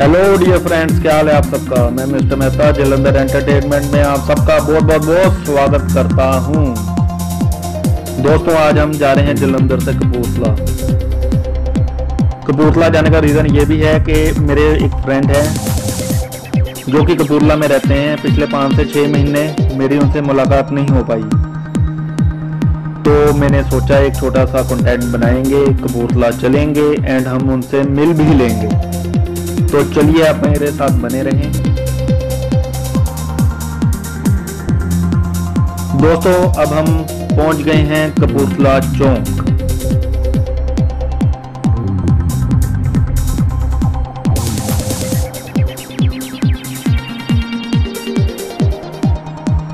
Hello dear friends, क्या हाल है आप सबका। मैं मिस्टर मेहता जलंधर एंटरटेनमेंट में आप सबका बहुत बहुत बहुत स्वागत करता हूं। दोस्तों, आज हम जा रहे हैं जलंधर से कपूरथला। कपूरथला जाने का रीज़न ये भी है कि मेरे एक फ्रेंड है जो कि कपूरथला में रहते हैं। पिछले 5 से 6 महीने मेरी उनसे मुलाकात नहीं हो पाई, तो मैंने सोचा एक छोटा सा कंटेंट बनाएंगे, कपूरथला चलेंगे एंड हम उनसे मिल भी लेंगे। तो चलिए आप मेरे साथ बने रहें। दोस्तों, अब हम पहुंच गए हैं कपूरथला चौक।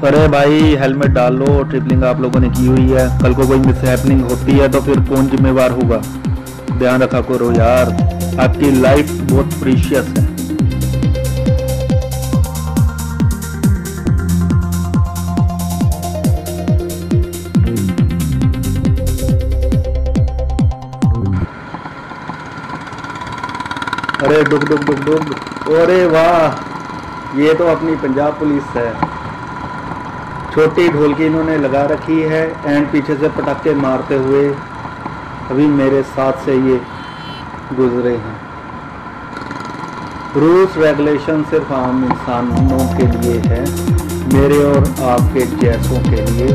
अरे भाई, हेलमेट डाल लो। ट्रिपलिंग आप लोगों ने की हुई है, कल को कोई मिसहैपनिंग होती है तो फिर कौन जिम्मेवार होगा। ध्यान रखा करो यार, आपकी लाइफ बहुत प्रीशियस है। अरे डुग डुग डुग डुग, अरे वाह, ये तो अपनी पंजाब पुलिस है। छोटी ढोलकी इन्होंने लगा रखी है एंड पीछे से पटाखे मारते हुए अभी मेरे साथ से ये गुजरे हैं। रूल्स रेगुलेशन सिर्फ आम इंसानों के लिए है, मेरे और आपके जैसों के लिए।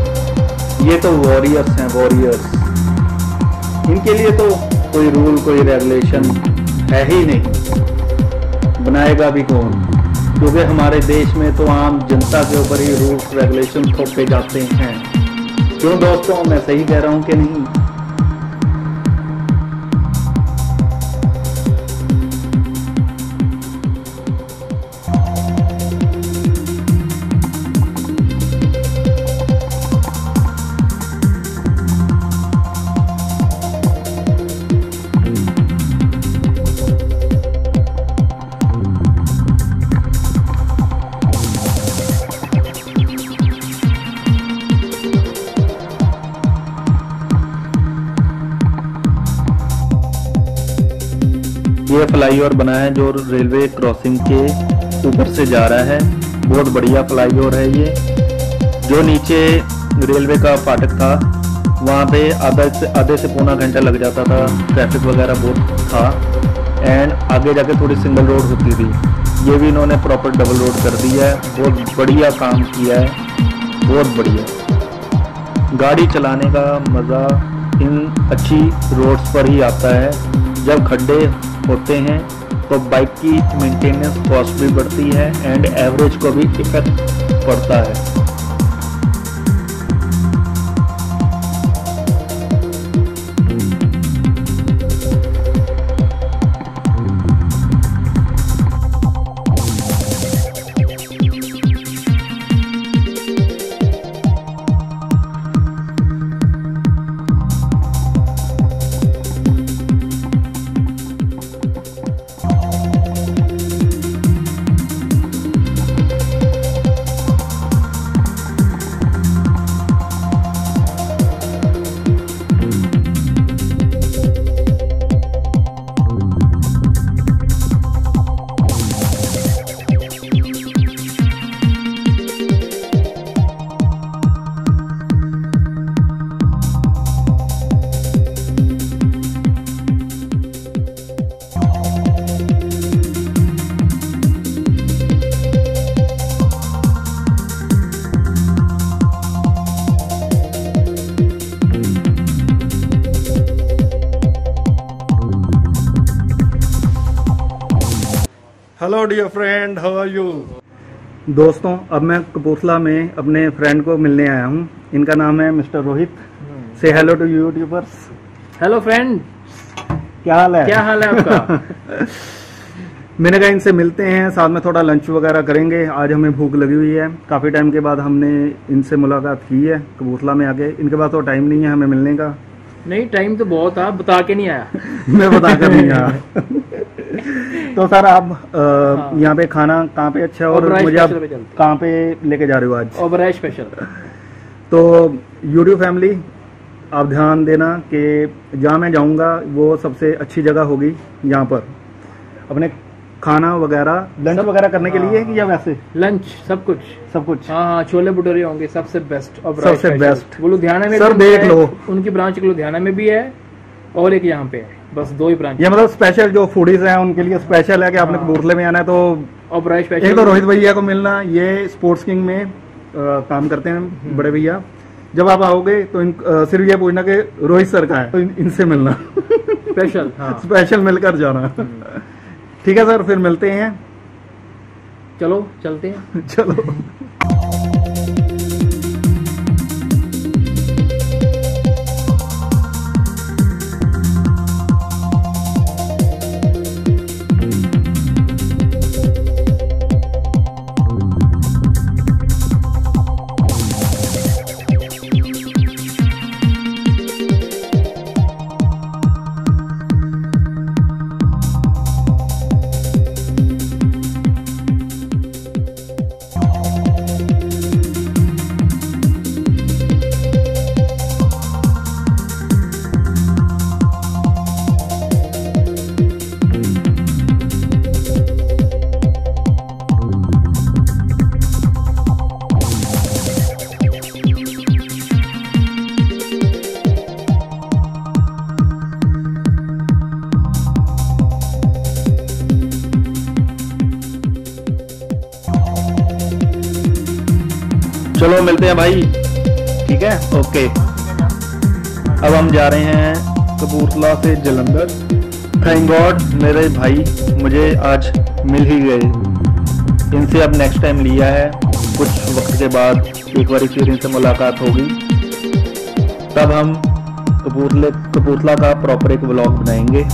ये तो वॉरियर्स हैं, वॉरियर्स। इनके लिए तो कोई रूल कोई रेगुलेशन है ही नहीं, बनाएगा भी कौन, क्योंकि हमारे देश में तो आम जनता के ऊपर ही रूल्स रेगुलेशन थोपे जाते हैं। क्यों दोस्तों, मैं सही कह रहा हूं कि नहीं? ये फ्लाईओवर बना है जो रेलवे क्रॉसिंग के ऊपर से जा रहा है। बहुत बढ़िया फ्लाईओवर है ये। जो नीचे रेलवे का फाटक था वहाँ पे आधे से पौना घंटा लग जाता था, ट्रैफिक वगैरह बहुत था एंड आगे जाके थोड़ी सिंगल रोड होती थी। ये भी इन्होंने प्रॉपर डबल रोड कर दिया है। बहुत बढ़िया काम किया है, बहुत बढ़िया। गाड़ी चलाने का मज़ा इन अच्छी रोड्स पर ही आता है। जब खड्डे होते हैं तो बाइक की मेंटेनेंस कॉस्ट भी बढ़ती है एंड एवरेज को भी इफेक्ट पड़ता है। Hello dear friend, how are you. दोस्तों, अब मैं कपूरथला में अपने फ्रेंड को मिलने आया हूँ। इनका नाम है मिस्टर रोहित। से hello to YouTubers. Hello friend, क्या हाल है? क्या हाल है आपका? मैंने कहा इनसे मिलते हैं, साथ में थोड़ा लंच वगैरह करेंगे। आज हमें भूख लगी हुई है, काफ़ी टाइम के बाद हमने इनसे मुलाकात की है कपूरथला में आके। इनके पास तो टाइम नहीं है हमें मिलने का। नहीं, टाइम तो बहुत था, बता के नहीं आया। मैं बता कर नहीं आया। तो सर, आप यहाँ पे खाना कहाँ पे अच्छा है और मुझे आप कहाँ पे लेके जा रहे हो आज? ओबराय स्पेशल। तो यूट्यूब फैमिली, आप ध्यान देना कि जहाँ मैं जाऊँगा वो सबसे अच्छी जगह होगी यहाँ पर। अपने खाना वगैरह लंच सब- वगैरह करने के हाँ। लिए कि या वैसे लंच सब कुछ। सब कुछ? हाँ हाँ, छोले भटूरे होंगे सबसे बेस्ट और सबसे special। बेस्ट। वो लुधियाना में सर भी देख है, लो। उनकी ब्रांच एक लुधियाना में भी है और एक यहाँ पे है, बस 2 ही ब्रांच। ये मतलब स्पेशल जो फूडीज हैं उनके लिए स्पेशल है कि आपने हाँ। कपूरथले में आना है तो और बड़ा स्पेशल एक तो रोहित भैया को मिलना, ये स्पोर्ट्स किंग में काम करते हैं बड़े भैया। जब आप आओगे तो सिर्फ ये पूछना कि रोहित सर का है तो इनसे मिलना स्पेशल। हाँ स्पेशल मिलकर जाना। ठीक है सर, फिर मिलते हैं। चलो चलते हैं। चलो। चलो मिलते हैं भाई। ठीक है, ओके। अब हम जा रहे हैं कपूरथला से जलंधर। थैंक गॉड मेरे भाई मुझे आज मिल ही गए। इनसे अब नेक्स्ट टाइम लिया है, कुछ वक्त के बाद एक बार फिर इनसे मुलाकात होगी, तब हम कपूरथला का प्रॉपर एक व्लॉग बनाएंगे।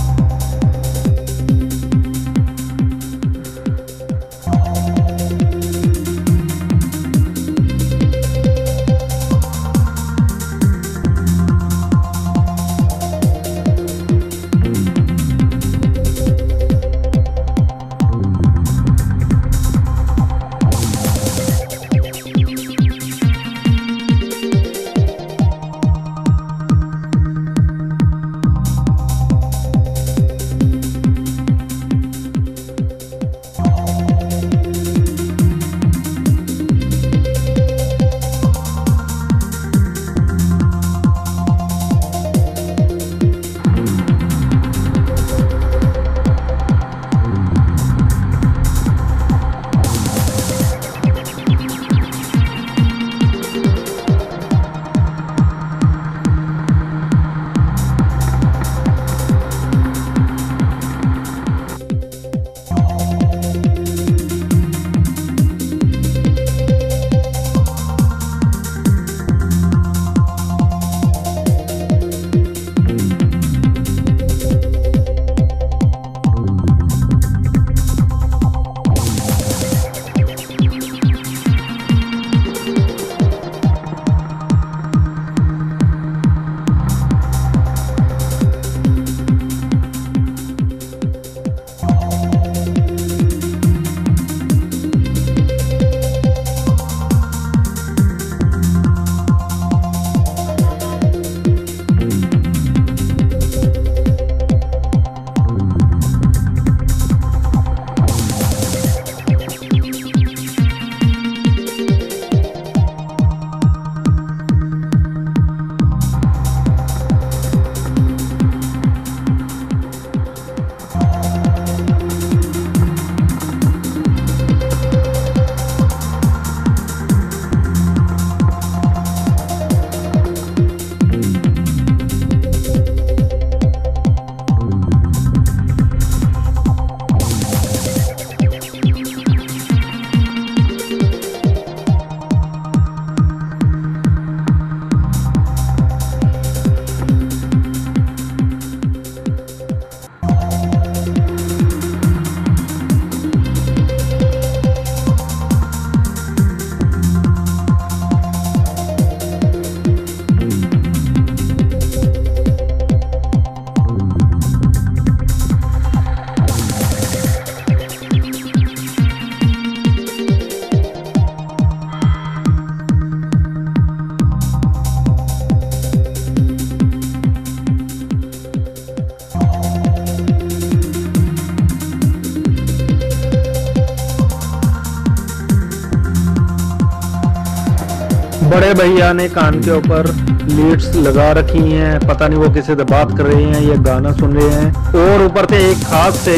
बड़े भैया ने कान के ऊपर लीड्स लगा रखी हैं, पता नहीं वो किसी से बात कर रहे हैं, ये गाना सुन रहे हैं, और ऊपर से एक हाथ से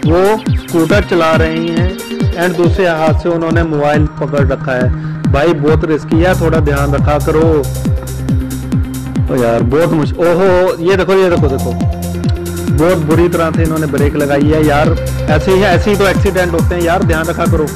वो स्कूटर चला रही हैं एंड दूसरे हाथ से उन्होंने मोबाइल पकड़ रखा है। भाई बहुत रिस्की है, थोड़ा ध्यान रखा करो। ओ यार बहुत मुश्किल। ओहो ये देखो ये देखो देखो, बहुत बुरी तरह से इन्होंने ब्रेक लगाई है यार। ऐसे ही तो एक्सीडेंट होते हैं यार, ध्यान रखा करो।